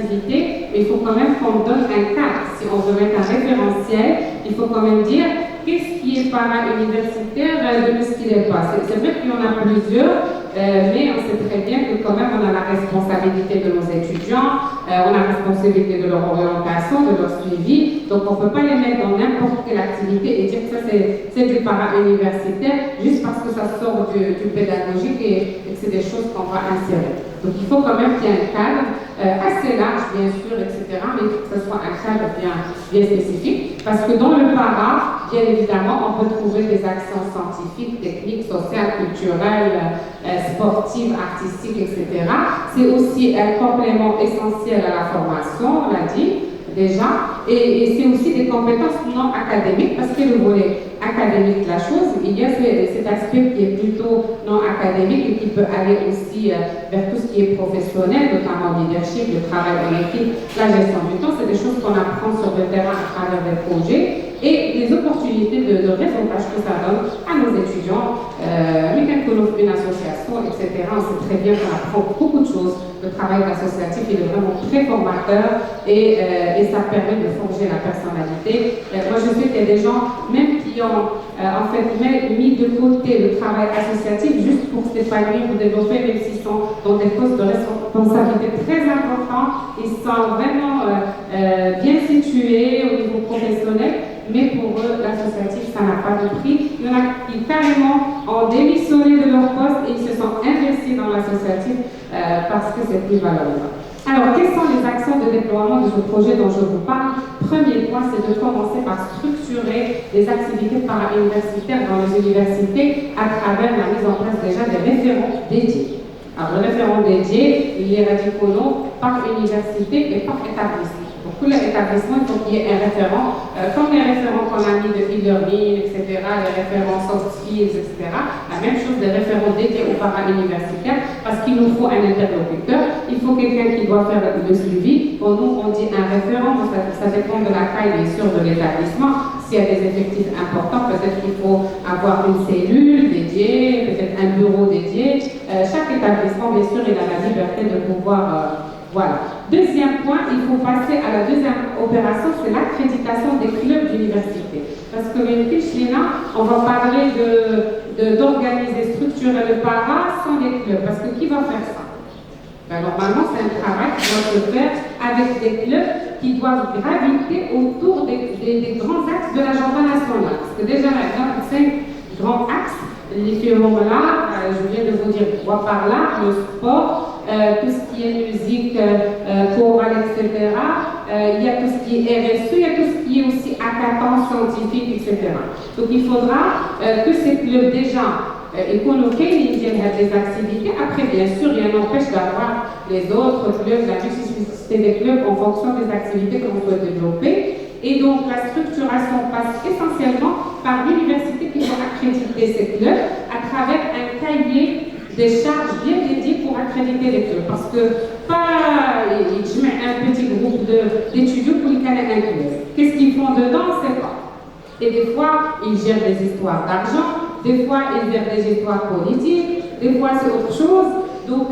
activités, mais il faut quand même qu'on donne un cadre. Si on veut mettre un référentiel, il faut quand même dire qu'est-ce qui est para-universitaire de ce qui n'est pas. C'est vrai qu'il y en a plusieurs, mais on sait très bien que quand même on a la responsabilité de nos étudiants, on a la responsabilité de leur orientation, de leur suivi, donc on ne peut pas les mettre dans n'importe quelle activité et dire que ça c'est du para-universitaire juste parce que ça sort du pédagogique et que c'est des choses qu'on va insérer. Donc il faut quand même qu'il y ait un cadre assez large, bien sûr, etc., mais que ce soit un cadre bien spécifique, parce que dans le para, bien évidemment, on peut trouver des actions scientifiques, techniques, sociales, culturelles, sportives, artistiques, etc. C'est aussi un complément essentiel à la formation, on l'a dit déjà, et c'est aussi des compétences non académiques, parce que le volet académique de la chose, il y a cet aspect qui est plutôt non académique et qui peut aller aussi vers tout ce qui est professionnel, notamment le leadership, le travail en équipe, la gestion du temps. C'est des choses qu'on apprend sur le terrain à travers des projets et les opportunités de réseautage que ça donne à nos étudiants. Une association, etc. On sait très bien qu'on apprend beaucoup de choses. Le travail associatif, il est vraiment très formateur et ça permet de forger la personnalité. Moi, je sais qu'il y a des gens, même qui ont en fait mis de côté le travail associatif juste pour s'épanouir, pour développer, même s'ils sont dans des postes de responsabilité très importants, ils sont vraiment bien situés au niveau professionnel. Mais pour eux, l'associatif, ça n'a pas de prix. Il y en a qui carrément ont démissionné de leur poste et ils se sont investis dans l'associatif parce que c'est plus valorisant. Alors, quelles sont les actions de déploiement de ce projet dont je vous parle? Premier point, c'est de commencer par structurer les activités para-universitaires dans les universités à travers la mise en place déjà des référents dédiés. Alors, le référent dédié, il est radicaux par université et par établissement. Pour tous les établissements, il faut qu'il y ait un référent, comme les référents qu'on a mis de e-learning, etc., les référents soft skills, etc. La même chose des référents dédiés aux para-universitaires, parce qu'il nous faut un interlocuteur, il faut quelqu'un qui doit faire le suivi. Pour nous, on dit un référent, ça dépend de la taille, bien sûr, de l'établissement. S'il y a des effectifs importants, peut-être qu'il faut avoir une cellule dédiée, peut-être un bureau dédié. Chaque établissement, bien sûr, il a la liberté de pouvoir... Voilà. Deuxième point, il faut passer à la deuxième opération, c'est l'accréditation des clubs d'université. Parce que on va parler d'organiser, structurer le para sans les clubs. Parce que qui va faire ça? Ben, normalement, c'est un travail qui doit se faire avec des clubs qui doivent graviter autour des grands axes de l'agenda national. Parce que déjà, il y a 5 grands axes. Les là, je viens de vous dire quoi par là, le sport, tout ce qui est musique, chorale, etc. Il y a tout ce qui est RSE, il y a tout ce qui est aussi hackathon scientifique, etc. Donc il faudra que ces clubs déjà économiques viennent des activités. Après, bien sûr, rien n'empêche d'avoir les autres clubs, la multiplicité des clubs en fonction des activités que l'on peut développer. Et donc, la structuration passe essentiellement par l'université qui va accréditer ces clubs à travers un cahier des charges bien dédié pour accréditer les clubs. Parce que pas je mets un petit groupe d'étudiants pour y caler un club. Qu'est-ce qu'ils font dedans, on ne sait pas. Et des fois, ils gèrent des histoires d'argent, des fois, ils gèrent des histoires politiques, des fois, c'est autre chose. Donc,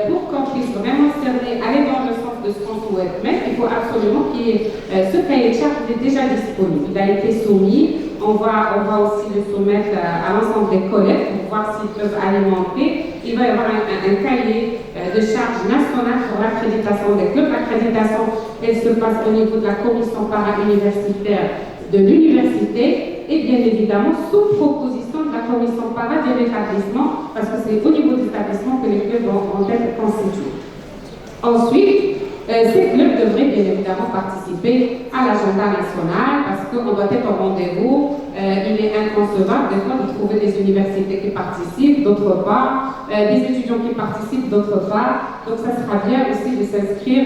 pour qu'on puisse vraiment cerner, aller dans le sens de ce qu'on souhaite mettre, il faut absolument qu'il y ait ce cahier de charge est déjà disponible. Il a été soumis. On va aussi le soumettre à l'ensemble des collègues pour voir s'ils peuvent alimenter. Il va y avoir un cahier de charge nationale pour l'accréditation des clubs. L'accréditation, elle se passe au niveau de la commission para-universitaire de l'université et bien évidemment sous proposition de la commission para de l'établissement, parce que c'est au niveau de l'établissement que les clubs vont être constitués. Ensuite, ces clubs devraient bien évidemment participer à l'agenda national parce qu'on doit être au rendez-vous. Il est inconcevable des fois de trouver des universités qui participent, d'autre part, des étudiants qui participent, d'autre part. Donc ça sera bien aussi de s'inscrire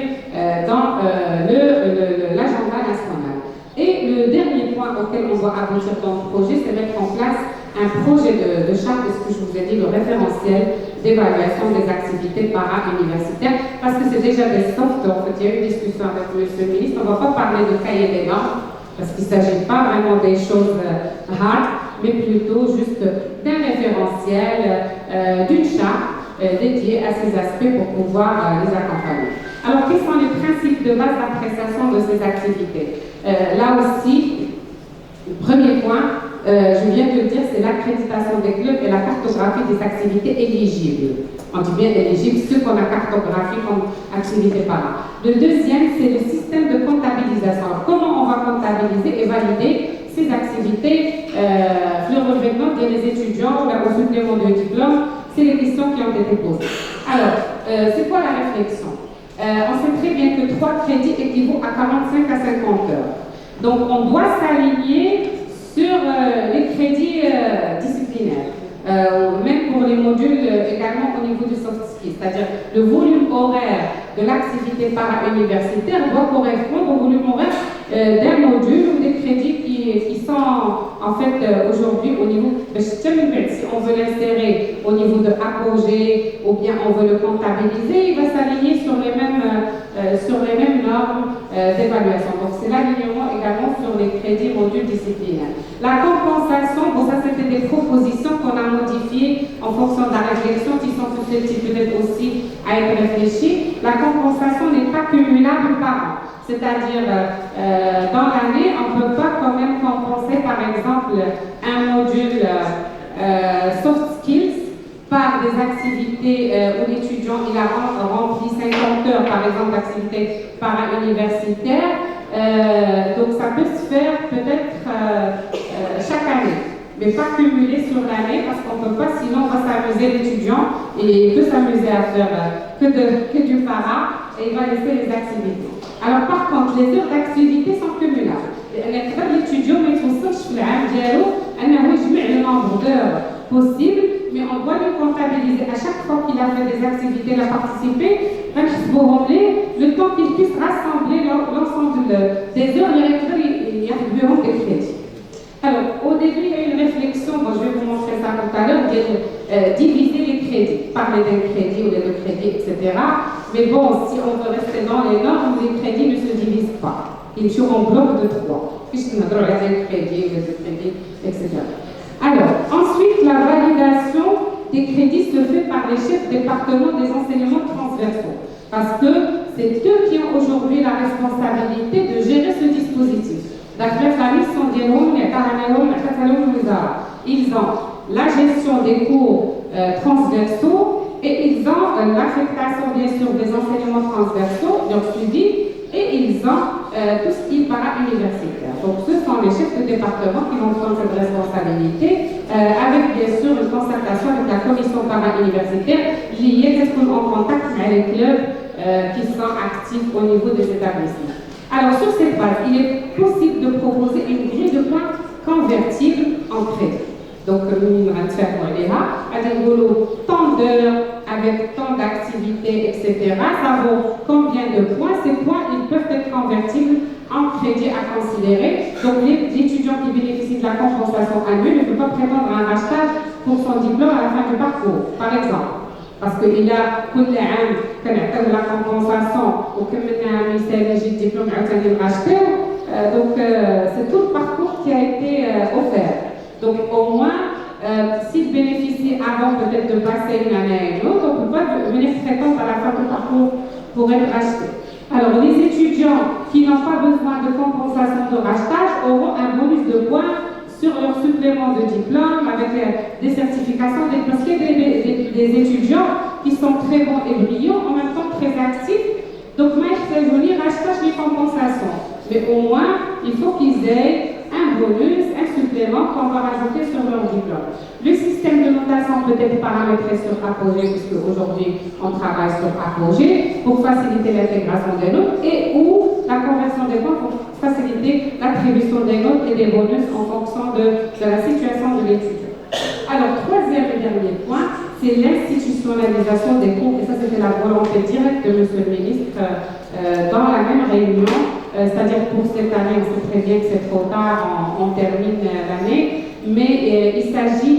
dans l'agenda national. Et le dernier point auquel on doit aboutir dans le projet, c'est mettre en place un projet de charte, de ce que je vous ai dit, le référentiel d'évaluation des activités para-universitaires, parce que c'est déjà des softs. En fait, il y a eu une discussion avec M. le ministre, on ne va pas parler de cahier des normes, parce qu'il ne s'agit pas vraiment des choses hard, mais plutôt juste d'un référentiel, d'une charte dédiée à ces aspects pour pouvoir les accompagner. Alors, quels sont les principes de base d'appréciation de ces activités? Là aussi, le premier point, je viens de le dire, c'est l'accréditation des clubs et la cartographie des activités éligibles. On dit bien éligibles, ceux qu'on a cartographiés comme activités par an. Le deuxième, c'est le système de comptabilisation. Alors, comment on va comptabiliser et valider ces activités, le revêtement des étudiants au supplément de diplôme? C'est les questions qui ont été posées. Alors, c'est quoi la réflexion? On sait très bien que 3 crédits équivaut à 45 à 50 heures. Donc, on doit s'aligner sur les crédits disciplinaires. Même pour les modules également au niveau du soft skills, c'est-à-dire le volume horaire de l'activité para-universitaire doit correspondre au volume horaire d'un module ou des crédits qui sont en fait aujourd'hui au niveau de si on veut l'insérer au niveau de apogée ou bien on veut le comptabiliser, il va s'aligner sur les mêmes normes d'évaluation. Donc c'est l'alignement également sur les crédits modules disciplinaires. La compensation, bon ça c'était des propositions qu'on a modifiées en fonction de la réflexion qui sont susceptibles peut-être aussi à être réfléchies. La compensation n'est pas cumulable par an. C'est-à-dire, dans l'année, on ne peut pas quand même compenser, par exemple, un module soft skills par des activités où l'étudiant il a rempli 50 heures, par exemple, d'activités para-universitaires. Donc, ça peut se faire peut-être chaque année, mais pas cumulé sur l'année parce qu'on ne peut pas, sinon on va s'amuser l'étudiant et il peut s'amuser à faire que du para et il va laisser les activités. Alors par contre, les heures d'activité sont cumulables. L'étudiant ne يتوصلش في العام ديالو انه يجمع le nombre d'heures possible, mais on doit le comptabiliser à chaque fois qu'il a fait des activités, il a participé, le temps qu'il puisse rassembler l'ensemble des heures il y a des crédits. Alors, au début, il y a eu une réflexion, bon, je vais vous montrer ça tout à l'heure, diviser les crédits, parler d'un crédit ou de deux crédits, etc. Mais bon, si on veut rester dans les normes, les crédits ne se divisent pas. Ils sont en bloc de 3, puisqu'on a droit à un crédit, les deux crédits, etc. Alors, ensuite, la validation des crédits se fait par les chefs départements des enseignements transversaux, parce que c'est eux qui ont aujourd'hui la responsabilité de gérer ce dispositif. D'après la mission ils ont la gestion des cours transversaux et ils ont l'affectation bien sûr des enseignements transversaux, leur suivi, et ils ont tout ce qui est para-universitaire. Donc ce sont les chefs de département qui vont prendre cette responsabilité avec bien sûr une concertation avec la commission para-universitaire liée en contact avec les clubs qui sont actifs au niveau des établissements. Alors, sur cette base, il est possible de proposer une grille de points convertible en crédit. Donc, nous allons faire tant d'heures avec tant d'activités, etc. Ça vaut combien de points? Ces points, ils peuvent être convertibles en crédit à considérer. Donc, l'étudiant qui bénéficie de la compensation annuelle ne peut pas prétendre à un rachetage pour son diplôme à la fin du parcours, par exemple. Parce qu'il a كل عام كنعطيو la compensation وكملنا عام يسالي يجي الدبلوم عاوتاني نراشطيو donc c'est tout le parcours qui a été offert. Donc au moins s'il bénéficie avant peut-être de passer une année à une autre, on ne peut pas venir prétendre à la fin du parcours pour être racheté. Alors les étudiants qui n'ont pas besoin de compensation de rachetage auront un bonus de points sur leur supplément de diplôme avec des certifications, parce qu'il y a des étudiants qui sont très bons et brillants, en même temps très actifs. Donc, moi, je fais venir rachetage des compensations. Mais au moins, il faut qu'ils aient un bonus, un supplément qu'on va rajouter sur leur diplôme. Le système de notation peut être paramétré sur Apogée, puisque aujourd'hui, on travaille sur Apogée pour faciliter l'intégration des notes et ou la conversion des points pour faciliter l'attribution des notes et des bonus en fonction de la situation de l'étudiant. Alors, troisième et dernier point, c'est l'institutionnalisation des cours. Et ça, c'était la volonté directe de M. le ministre dans la même réunion. C'est-à-dire pour cette année, on sait très bien que c'est trop tard, on termine l'année. Mais il s'agit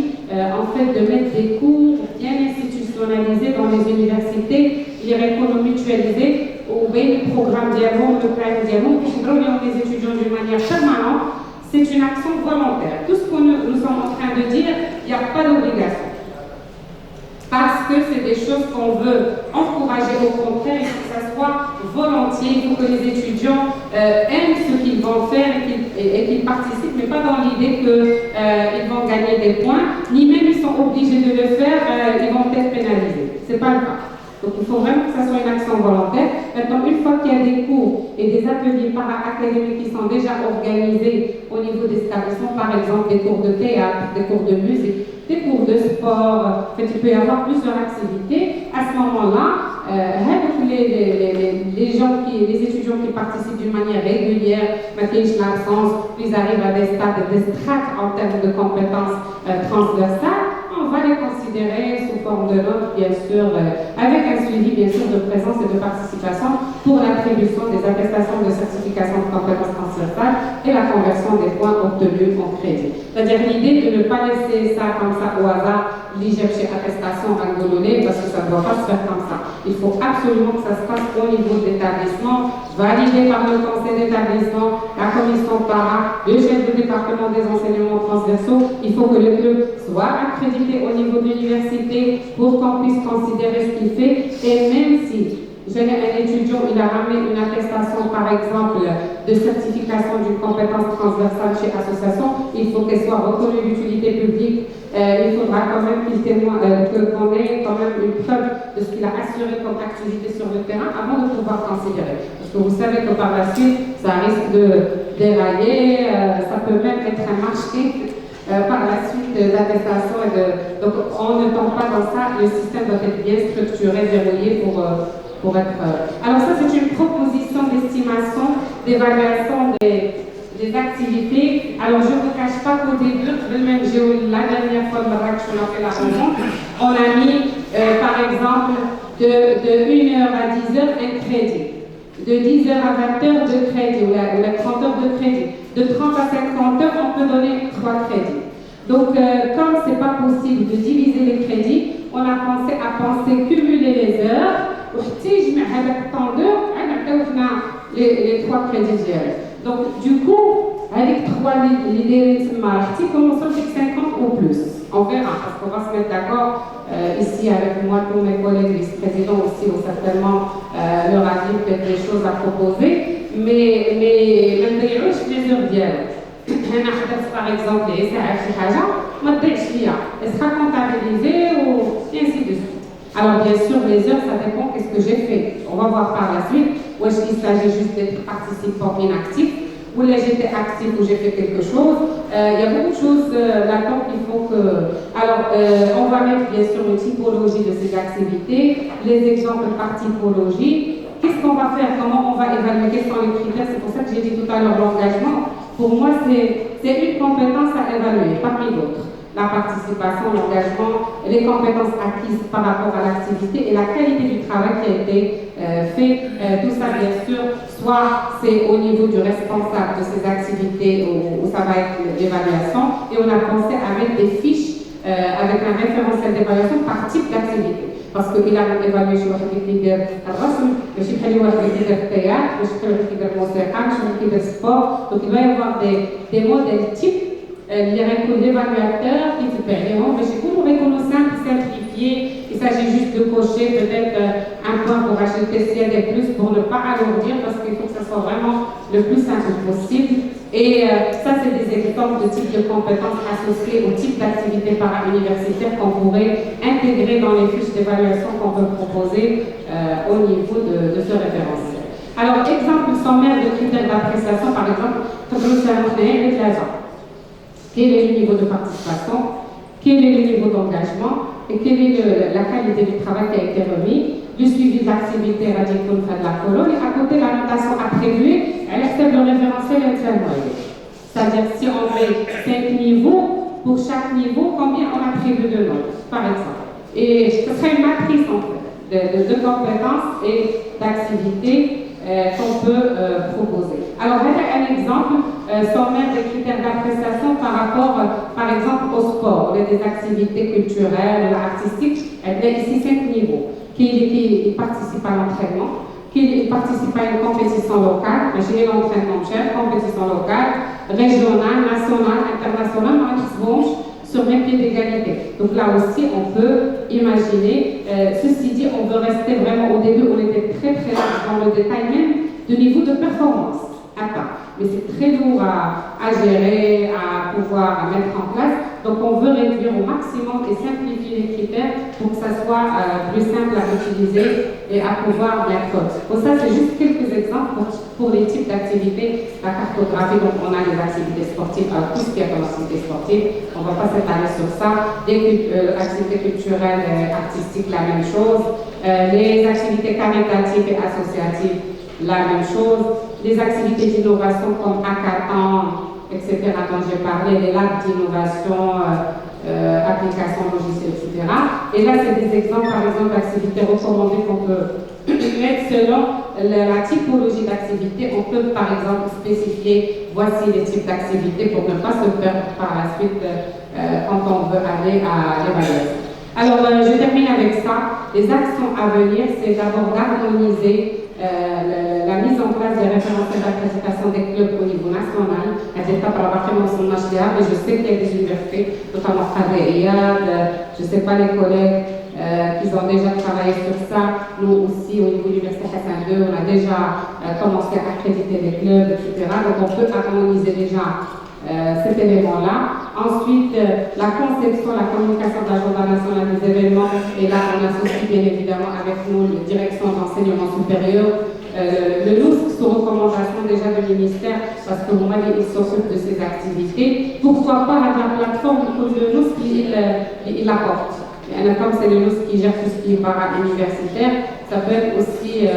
en fait de mettre des cours bien institutionnalisés dans les universités, les réconos mutualisés, ou bien le programme dialogue, le plan dialogue, qui sont les étudiants d'une manière permanente. C'est une action volontaire. Tout ce que nous sommes en train de dire, il n'y a pas d'obligation. Parce que c'est des choses qu'on veut encourager, au contraire, il faut que ça soit volontiers. Il faut que les étudiants aiment ce qu'ils vont faire et qu'ils participent, mais pas dans l'idée qu'ils vont gagner des points, ni même ils sont obligés de le faire, ils vont être pénalisés. Ce n'est pas le cas. Donc il faut vraiment que ça soit une action volontaire. Maintenant, une fois qu'il y a des cours et des ateliers para-académiques qui sont déjà organisés au niveau des établissements, par exemple des cours de théâtre, des cours de musique, des cours de sport, en fait, il peut y avoir plusieurs activités. À ce moment-là, les étudiants qui participent d'une manière régulière, maintenant l'absence, ils arrivent à des stades de strates en termes de compétences transversales, on va les considérer sous forme de notes, bien sûr, avec un suivi, bien sûr, de présence et de participation pour l'attribution des attestations de certification de compétences transversales et la conversion des points obtenus en crédit. C'est-à-dire l'idée de ne pas laisser ça comme ça au hasard, l'IGF attestation angololée, parce que ça ne doit pas se faire comme ça. Il faut absolument que ça se passe au niveau d'établissement, validé par le conseil d'établissement, la commission para, le chef de département des enseignements transversaux. Il faut que le club soit accrédité au niveau de l'université pour qu'on puisse considérer ce qu'il fait. Et même si j'ai un étudiant, il a ramené une attestation, par exemple, de certification d'une compétence transversale chez association, il faut qu'elle soit reconnue d'utilité publique. Il faudra quand même qu'on ait quand même une preuve de ce qu'il a assuré comme activité sur le terrain avant de pouvoir considérer. Parce que vous savez que par la suite, ça risque de dérailler, ça peut même être un marché par la suite d'attestation. Donc on ne tombe pas dans ça, le système doit être bien structuré, verrouillé pour être... Alors ça, c'est une proposition d'estimation, d'évaluation des activités. Alors, je ne vous cache pas qu'au début, même la dernière fois, on a fait la rencontre, on a mis, par exemple, de 1h à 10h, un crédit. De 10h à 20h, 2 crédits, ou la 30 heures de crédit. De 30 à 50 heures, on peut donner 3 crédits. Donc, comme ce n'est pas possible de diviser les crédits, on a pensé cumuler les heures. Les 3 crédits. Donc, du coup, avec 3 l'idée commençons avec 50 ou plus. On verra, parce qu'on va se mettre d'accord ici avec moi, tous mes collègues vice-présidents aussi ont certainement leur avis, peut-être des choses à proposer, mais même les heures d'hier. Par exemple, les elle sera comptabilisée et ainsi de suite. Alors bien sûr, les heures, ça dépend qu'est-ce que j'ai fait. On va voir par la suite, ou est-ce qu'il s'agit juste d'être participant inactif, ou là j'étais actif ou j'ai fait quelque chose. Il y a beaucoup de choses là-dedans qu'il faut que... Alors, on va mettre bien sûr une typologie de ces activités, les exemples par typologie. Qu'est-ce qu'on va faire? Comment on va évaluer? Quels sont les critères? C'est pour ça que j'ai dit tout à l'heure l'engagement. Pour moi, c'est une compétence à évaluer, parmi d'autres. La participation, l'engagement, les compétences acquises par rapport à l'activité et la qualité du travail qui a été fait. Tout ça, bien sûr, soit c'est au niveau du responsable de ces activités où ça va être l'évaluation, et on a pensé à mettre des fiches avec un référentiel d'évaluation par type d'activité. Parce qu'il a évalué sur le théâtre, le sport, donc il va y avoir des modèles types. L'évaluateur qui te permet, mais c'est pour simple, simplifié. Il s'agit juste de cocher peut-être un point pour acheter s'il y a des plus pour ne pas alourdir, parce qu'il faut que ça soit vraiment le plus simple possible. Et ça, c'est des exemples de types de compétences associées au type d'activité para-universitaire qu'on pourrait intégrer dans les fiches d'évaluation qu'on peut proposer au niveau de ce référentiel. Alors, exemple sommaire de critères d'appréciation, par exemple, comme nous savons, les classes. Quel est le niveau de participation, quel est le niveau d'engagement et quelle est la qualité du travail qui a été remis, le suivi de l'activité radicale de la colonne et à côté la notation attribuée à l'extérieur de référentiel intermoyen. C'est-à-dire si on met 5 niveaux, pour chaque niveau, combien on attribue de notes, par exemple. Et ce serait une matrice en fait de compétences et d'activités qu'on peut proposer. Alors, un exemple sommaire des critères d'appréciation par rapport, par exemple, au sport, des activités culturelles, artistiques. Il y a ici 5 niveaux. Qui participe à l'entraînement, qui participe à une compétition locale, j'ai l'entraînement chef, compétition locale, régionale, nationale, internationale, sur le même pied d'égalité. Donc là aussi, on peut imaginer. Ceci dit, on veut rester vraiment, au début, on était très très large dans le détail même de niveau de performance. Mais c'est très lourd à gérer, à pouvoir mettre en place. Donc on veut réduire au maximum et simplifier les critères pour que ça soit plus simple à utiliser et à pouvoir mettre. Donc ça, c'est juste quelques exemples pour les types d'activités. La cartographie, donc on a les activités sportives, tout ce qui est comme activité sportive, on ne va pas s'étaler sur ça. Les activités culturelles et artistiques, la même chose. Les activités caritatives et associatives, la même chose. Les activités d'innovation comme hackathon, etc., dont j'ai parlé, les labs d'innovation, applications logicielles, etc. Et là, c'est des exemples, par exemple, d'activités recommandées qu'on peut mettre selon la typologie d'activité. On peut, par exemple, spécifier, voici les types d'activités pour ne pas se perdre par la suite quand on veut aller à l'évaluation. Alors, je termine avec ça. Les actions à venir, c'est d'abord d'harmoniser la mise en place des référentiels d'accréditation des clubs au niveau national. Et je sais qu'il y a des universités, notamment Khadéiyad, je ne sais pas les collègues qui ont déjà travaillé sur ça. Nous aussi, au niveau de l'Université Hassan II, on a déjà commencé à accréditer des clubs, etc. Donc on peut harmoniser déjà cet élément-là. Ensuite, la conception, la communication de l'agenda national des événements. Et là, on associe bien évidemment avec nous la direction d'enseignement supérieur, le NOUSC sous recommandation déjà du ministère, parce que moi, il s'occupe de ces activités. Pourquoi pas avec la plateforme que le NOUSC il apporte. Et comme c'est le NOUSC qui gère tout ce qui est para-universitaire, ça peut être aussi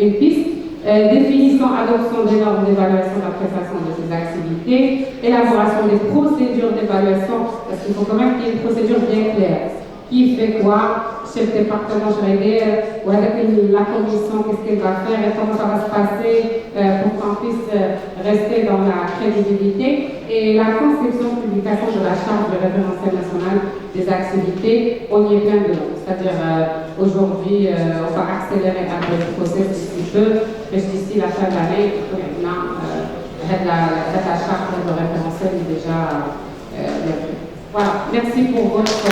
une piste. Définition, adoption des normes d'évaluation de la prestation de ces activités, élaboration des procédures d'évaluation, parce qu'il faut quand même qu'il y ait une procédure bien claire. Qui fait quoi, chef département juridique, ou avec la commission, qu'est-ce qu'elle va faire et comment ça va se passer pour qu'on puisse rester dans la crédibilité. Et la conception, publication de la charte de référentiel national des activités, on y est plein dedans. C'est-à-dire, aujourd'hui, on va accélérer un peu le processus si peu, mais d'ici la fin de l'année, maintenant, la charte de référentiel est déjà bien. Voilà, merci pour votre